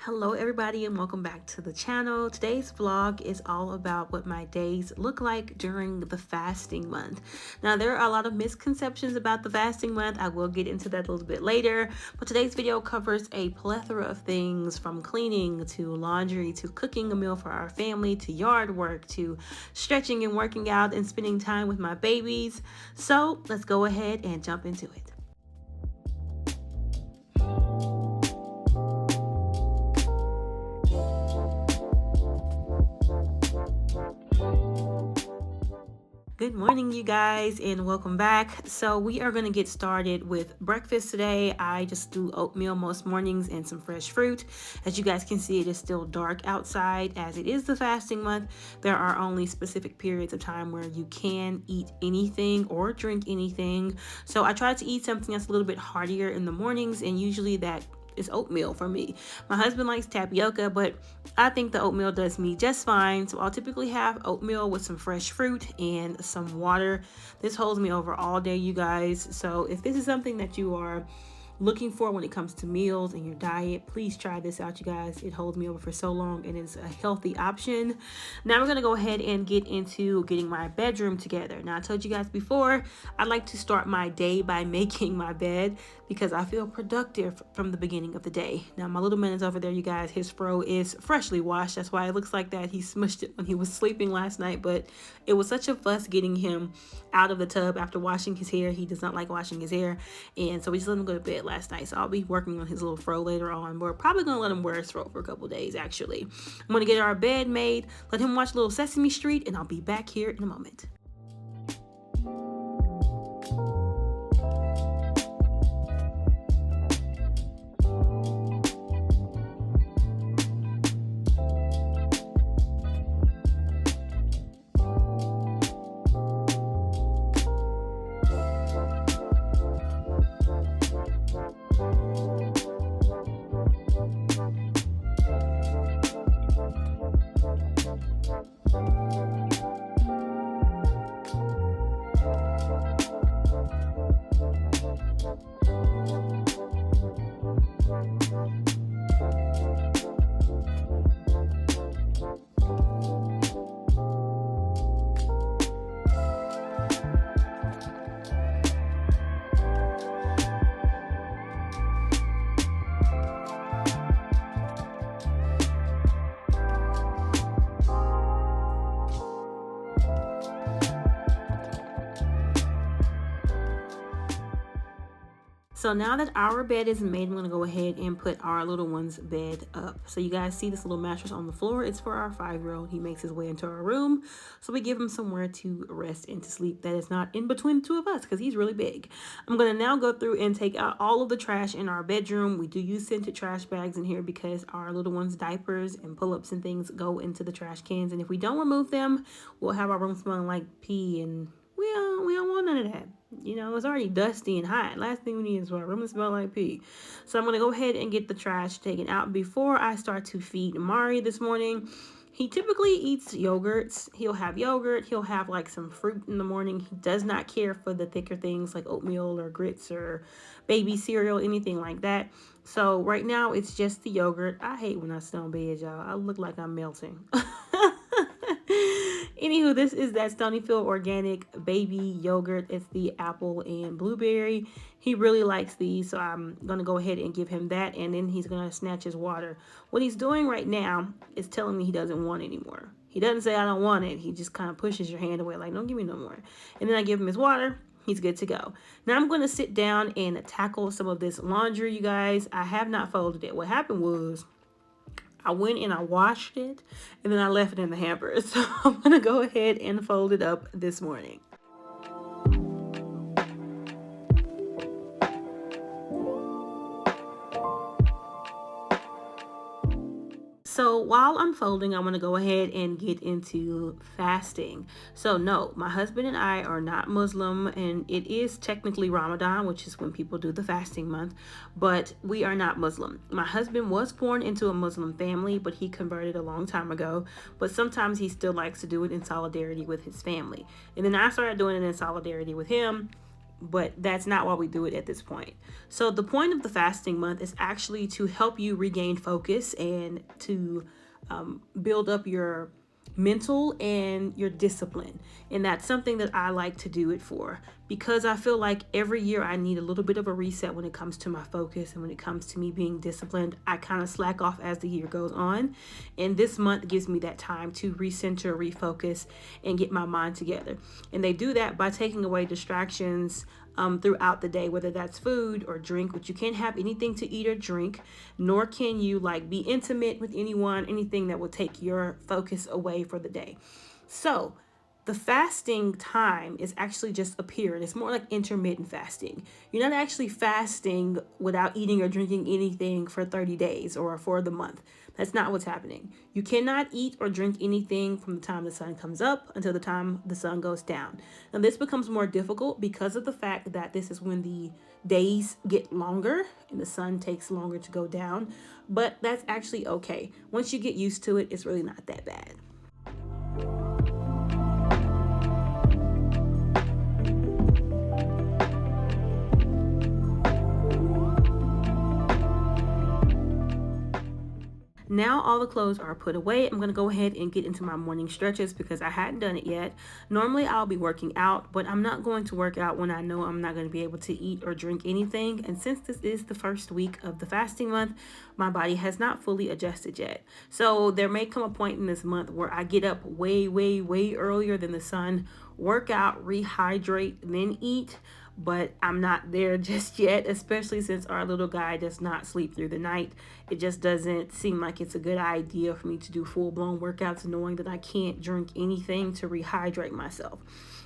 Hello everybody and welcome back to the channel. Today's vlog is all about what my days look like during the fasting month. Now there are a lot of misconceptions about the fasting month. I will get into that a little bit later, but today's video covers a plethora of things from cleaning to laundry to cooking a meal for our family to yard work to stretching and working out and spending time with my babies. So let's go ahead and jump into it. Good morning, you guys, and welcome back. So we are going to get started with breakfast today. I just do oatmeal most mornings and some fresh fruit. As you guys can see, it is still dark outside as it is the fasting month. There are only specific periods of time where you can eat anything or drink anything. So I try to eat something that's a little bit heartier in the mornings, and usually that is oatmeal for me. My husband likes tapioca, but I think the oatmeal does me just fine. So I'll typically have oatmeal with some fresh fruit and some water. This holds me over all day, you guys. So if this is something that you are looking for when it comes to meals and your diet, please try this out, you guys. It holds me over for so long and it's a healthy option. Now we're going to go ahead and get into getting my bedroom together. Now I told you guys before, I like to start my day by making my bed because I feel productive from the beginning of the day. Now my little man is over there, you guys. His fro is freshly washed. That's why it looks like that. He smushed it when he was sleeping last night, but it was such a fuss getting him out of the tub after washing his hair. He does not like washing his hair, and so we just let him go to bed last night. So I'll be working on his little fro later on. We're probably gonna let him wear his fro for a couple days. Actually, I'm gonna get our bed made, let him watch a little Sesame Street, and I'll be back here in a moment. So now that our bed is made, I'm going to go ahead and put our little one's bed up. So you guys see this little mattress on the floor. It's for our 5-year-old. He makes his way into our room. So we give him somewhere to rest and to sleep that is not in between the two of us because he's really big. I'm going to now go through and take out all of the trash in our bedroom. We do use scented trash bags in here because our little one's diapers and pull-ups and things go into the trash cans. And if we don't remove them, we'll have our room smelling like pee, and we don't want none of that. You know, it's already dusty and hot. Last thing we need is for our room to smell like pee. So I'm going to go ahead and get the trash taken out before I start to feed Marrried this morning. He typically eats yogurts. He'll have yogurt. He'll have like some fruit in the morning. He does not care for the thicker things like oatmeal or grits or baby cereal, anything like that. So right now it's just the yogurt. I hate when I sit on bed, y'all. I look like I'm melting. Anywho, this is that Stonyfield organic baby yogurt. It's the apple and blueberry. He really likes these, so I'm going to go ahead and give him that, and then he's going to snatch his water. What he's doing right now is telling me he doesn't want it anymore. He doesn't say, I don't want it. He just kind of pushes your hand away, like, don't give me no more. And then I give him his water. He's good to go. Now I'm going to sit down and tackle some of this laundry, you guys. I have not folded it. What happened was I went and I washed it, and then I left it in the hamper. So I'm going to go ahead and fold it up this morning. So while I'm folding, I'm going to go ahead and get into fasting. So no, my husband and I are not Muslim, and it is technically Ramadan, which is when people do the fasting month, but we are not Muslim. My husband was born into a Muslim family, but he converted a long time ago, but sometimes he still likes to do it in solidarity with his family. And then I started doing it in solidarity with him. but that's not why we do it at this point. So the point of the fasting month is actually to help you regain focus and to build up your mental and your discipline. And that's something that I like to do it for, because I feel like every year I need a little bit of a reset when it comes to my focus and when it comes to me being disciplined. I kind of slack off as the year goes on, and this month gives me that time to recenter, refocus, and get my mind together. And they do that by taking away distractions throughout the day, whether that's food or drink, which you can't have anything to eat or drink, nor can you like be intimate with anyone, anything that will take your focus away for the day. So the fasting time is actually just a period. It's more like intermittent fasting. You're not actually fasting without eating or drinking anything for 30 days or for the month. That's not what's happening. You cannot eat or drink anything from the time the sun comes up until the time the sun goes down. Now, this becomes more difficult because of the fact that this is when the days get longer and the sun takes longer to go down. But that's actually okay. Once you get used to it, it's really not that bad. Now all the clothes are put away. I'm going to go ahead and get into my morning stretches because I hadn't done it yet. Normally I'll be working out, but I'm not going to work out when I know I'm not going to be able to eat or drink anything. And since this is the first week of the fasting month, my body has not fully adjusted yet. So there may come a point in this month where I get up way earlier than the sun, work out, rehydrate, then eat. But I'm not there just yet, especially since our little guy does not sleep through the night. It just doesn't seem like it's a good idea for me to do full-blown workouts knowing that I can't drink anything to rehydrate myself.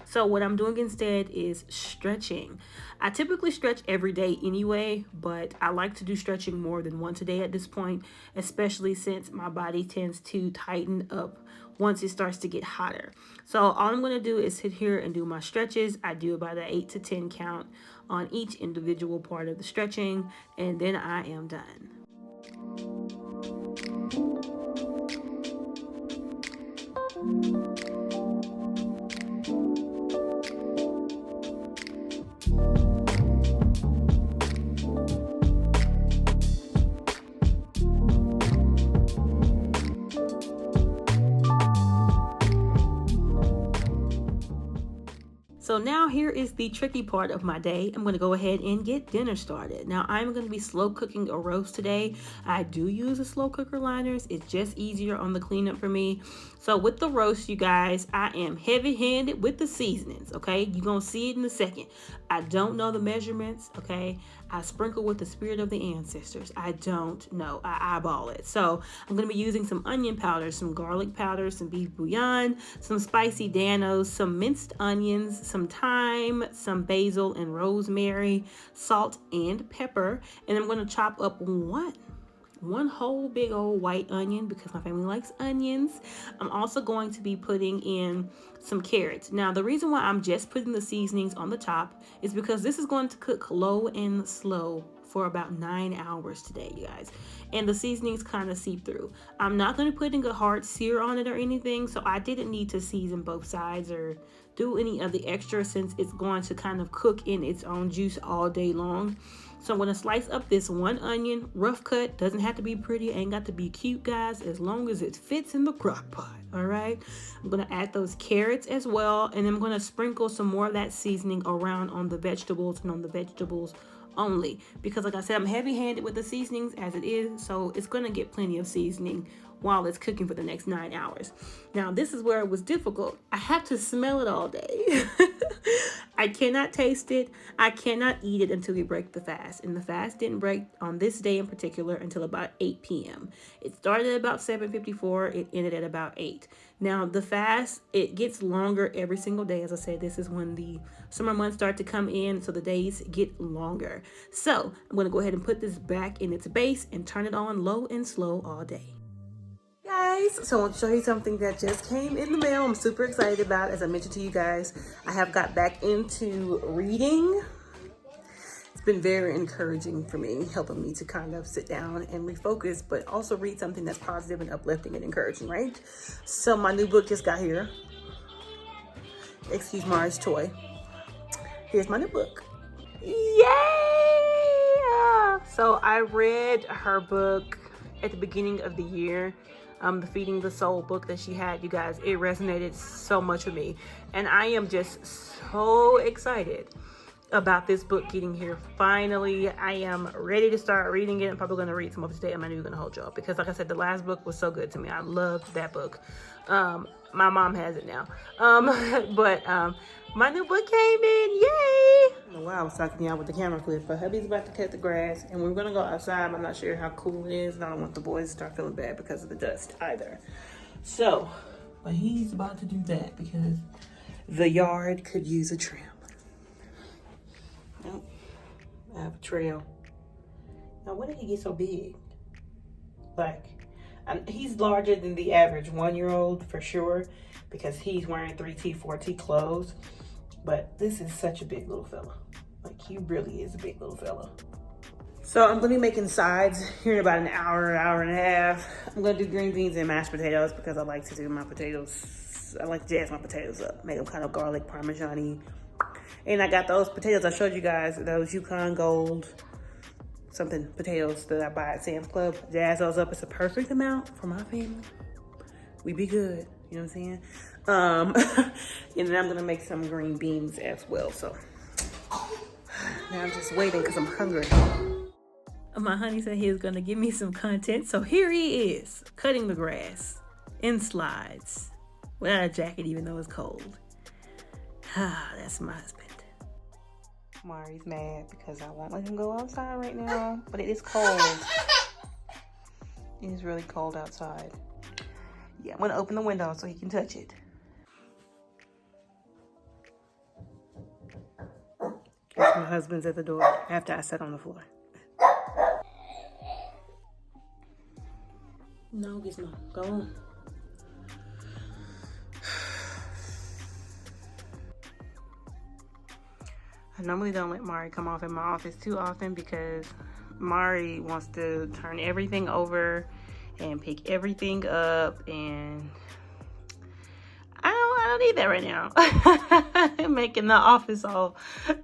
So what I'm doing instead is stretching. I typically stretch every day anyway, but I like to do stretching more than once a day at this point, especially since my body tends to tighten up once it starts to get hotter. So all I'm going to do is sit here and do my stretches. I do about an 8 to 10 count on each individual part of the stretching, and then I am done. So now here is the tricky part of my day. I'm going to go ahead and get dinner started. Now I'm going to be slow cooking a roast today. I do use a slow cooker liners. It's just easier on the cleanup for me. So with the roast, you guys, I am heavy-handed with the seasonings, okay? You're going to see it in a second. I don't know the measurements, okay? I sprinkle with the spirit of the ancestors. I don't know. I eyeball it. So I'm going to be using some onion powder, some garlic powder, some beef bouillon, some spicy danos, some minced onions, some thyme, some basil and rosemary, salt and pepper. And I'm going to chop up one whole big old white onion because my family likes onions. I'm also going to be putting in some carrots. Now, the reason why I'm just putting the seasonings on the top is because this is going to cook low and slow for about 9 hours today, you guys. And the seasonings kind of seep through. I'm not going to put in a hard sear on it or anything, so I didn't need to season both sides or do any of the extra since it's going to kind of cook in its own juice all day long. So I'm going to slice up this one onion, rough cut, doesn't have to be pretty, ain't got to be cute, guys, as long as it fits in the crock pot, all right? I'm going to add those carrots as well, and I'm going to sprinkle some more of that seasoning around on the vegetables and on the vegetables only, because like I said, I'm heavy-handed with the seasonings as it is, so it's going to get plenty of seasoning while it's cooking for the next 9 hours. Now, this is where it was difficult. I have to smell it all day. I cannot taste it. I cannot eat it until we break the fast. And the fast didn't break on this day in particular until about 8 p.m. It started at about 7:54. It ended at about 8. Now, the fast, it gets longer every single day. As I said, this is when the summer months start to come in, so the days get longer. So I'm going to go ahead and put this back in its base and turn it on low and slow all day. Guys, so I want to show you something that just came in the mail. I'm super excited about. As I mentioned to you guys, I have got back into reading. It's been very encouraging for me, helping me to kind of sit down and refocus, but also read something that's positive and uplifting and encouraging, right? So my new book just got here. Excuse Marrried's toy. Here's my new book. Yay! So I read her book at the beginning of the year, the Feeding the Soul book that she had. You guys, it resonated so much with me, and I am just so excited about this book getting here. Finally, I am ready to start reading it. I'm probably going to read some of it today. I'm not even going to hold y'all because, like I said, the last book was so good to me. I loved that book. My mom has it now. But my new book came in. Yay! I don't know why I was talking to y'all with the camera clip, but hubby's about to cut the grass and we're going to go outside. I'm not sure how cool it is, and I don't want the boys to start feeling bad because of the dust either. So, but he's about to do that because the yard could use a trim. Nope. I have a trail. Now, when did he get so big? Like, he's larger than the average 1-year-old for sure because he's wearing 3T, 4T clothes. But this is such a big little fella. Like, he really is a big little fella. So I'm going to be making sides here in about an hour, hour and a half. I'm going to do green beans and mashed potatoes because I like to do my potatoes. I like to jazz my potatoes up. Make them kind of garlic parmesan-y. And I got those potatoes I showed you guys, those Yukon Gold something potatoes that I buy at Sam's Club. Jazz those up. It's a perfect amount for my family. We be good. You know what I'm saying? And then I'm going to make some green beans as well. So now I'm just waiting because I'm hungry. My honey said he was going to give me some content. So here he is, cutting the grass in slides without a jacket even though it's cold. Ah, that's my husband. Marrried's mad because I won't let him go outside right now, but it is cold. It is really cold outside. Yeah, I'm gonna open the window so he can touch it. Guess my husband's at the door after I sat on the floor. No, Gizmo, go on. I normally don't let Marrried come off in my office too often because Marrried wants to turn everything over and pick everything up, and I don't need that right now. Making the office all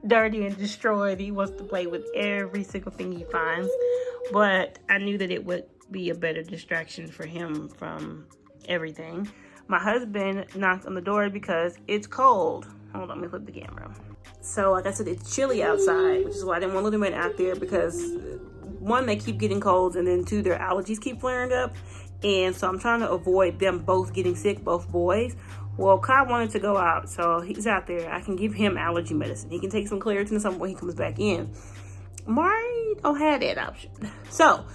dirty and destroyed. He wants to play with every single thing he finds, but I knew that it would be a better distraction for him from everything. My husband knocked on the door because it's cold. Hold on, let me flip the camera. So like I said, it's chilly outside, which is why I didn't want to let them in out there because one, they keep getting colds, and then two, their allergies keep flaring up. And so I'm trying to avoid them both getting sick, both boys. Well, Kai wanted to go out, so he's out there. I can give him allergy medicine. He can take some Claritin or something when he comes back in. Marrried don't have that option. So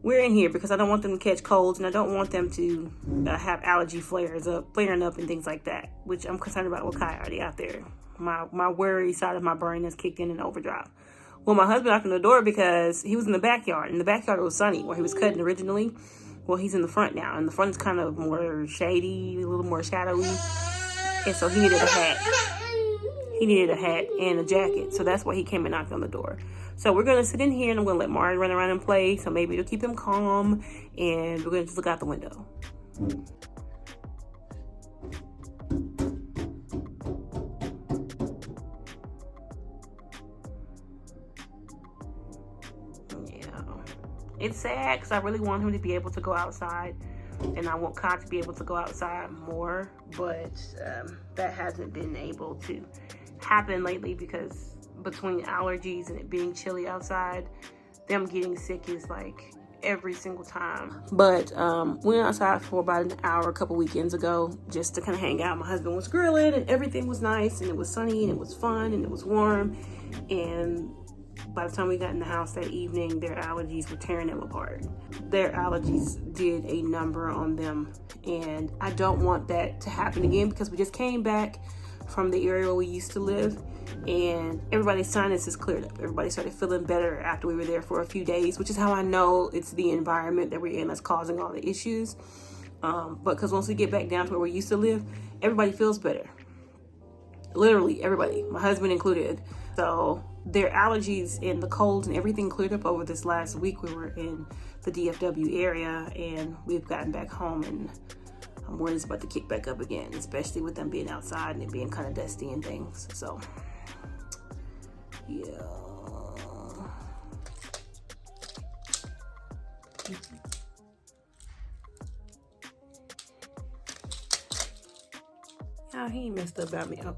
we're in here because I don't want them to catch colds, and I don't want them to have allergy flaring up and things like that, which I'm concerned about with Kai already out there. My worry side of my brain has kicked in overdrive. Well, my husband knocked on the door because he was in the backyard. In the backyard, it was sunny where he was cutting originally. Well, he's in the front now, and the front is kind of more shady, a little more shadowy. And so he needed a hat. He needed a hat and a jacket. So that's why he came and knocked on the door. So we're going to sit in here, and I'm going to let Marrried run around and play. So maybe it'll keep him calm, and we're going to just look out the window. It's sad because I really want him to be able to go outside, and I want Kai to be able to go outside more, but that hasn't been able to happen lately because between allergies and it being chilly outside, them getting sick is like every single time. But we went outside for about an hour a couple weekends ago just to kind of hang out. My husband was grilling and everything was nice, and it was sunny and it was fun and it was warm, and by the time we got in the house that evening, their allergies were tearing them apart. Their allergies did a number on them, and I don't want that to happen again because we just came back from the area where we used to live, and everybody's sinuses cleared up. Everybody started feeling better after we were there for a few days, which is how I know it's the environment that we're in that's causing all the issues. But because once we get back down to where we used to live, everybody feels better. Literally everybody, my husband included. So their allergies and the colds and everything cleared up over this last week. We were in the DFW area, and we've gotten back home, and I'm worried it's about to kick back up again, especially with them being outside and it being kind of dusty and things. So Yeah. Oh, he ain't messed up about me. Oh.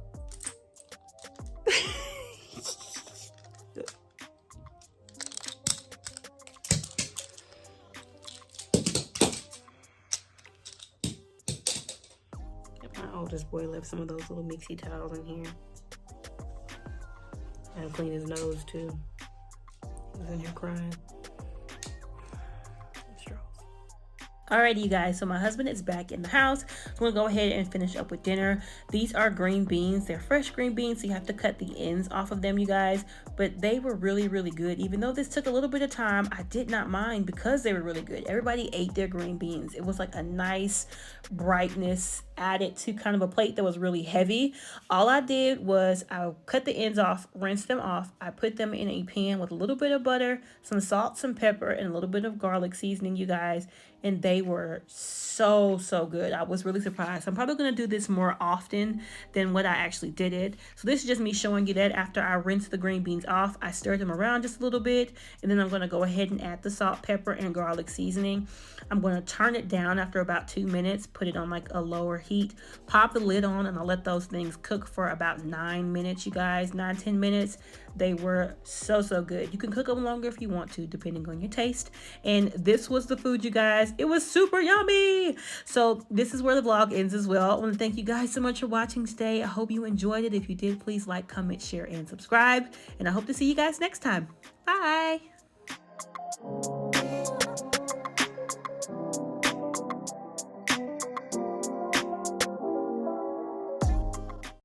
My oldest boy left some of those little mixy towels in here. I'll clean his nose too. He was in here crying. Alrighty, you guys, so my husband is back in the house. I'm gonna go ahead and finish up with dinner. These are green beans. They're fresh green beans, so you have to cut the ends off of them, you guys, but they were really, really good. Even though this took a little bit of time, I did not mind because they were really good. Everybody ate their green beans. It was like a nice brightness added to kind of a plate that was really heavy. All I did was I cut the ends off, rinsed them off. I put them in a pan with a little bit of butter, some salt, some pepper, and a little bit of garlic seasoning, you guys, and they were so good. I was really surprised. I'm probably going to do this more often than what I actually did it. So this is just me showing you that after I rinsed the green beans off, I stirred them around just a little bit, and then I'm going to go ahead and add the salt, pepper, and garlic seasoning. I'm going to turn it down after about 2 minutes, put it on like a lower heat, pop the lid on, and I'll let those things cook for about 9 minutes, you guys, 9-10 minutes. They were so good. You can cook them longer if you want to, depending on your taste. And this was the food, you guys. It was super yummy. So this is where the vlog ends as well. I want to thank you guys so much for watching today. I hope you enjoyed it. If you did, please like, comment, share, and subscribe. And I hope to see you guys next time. Bye.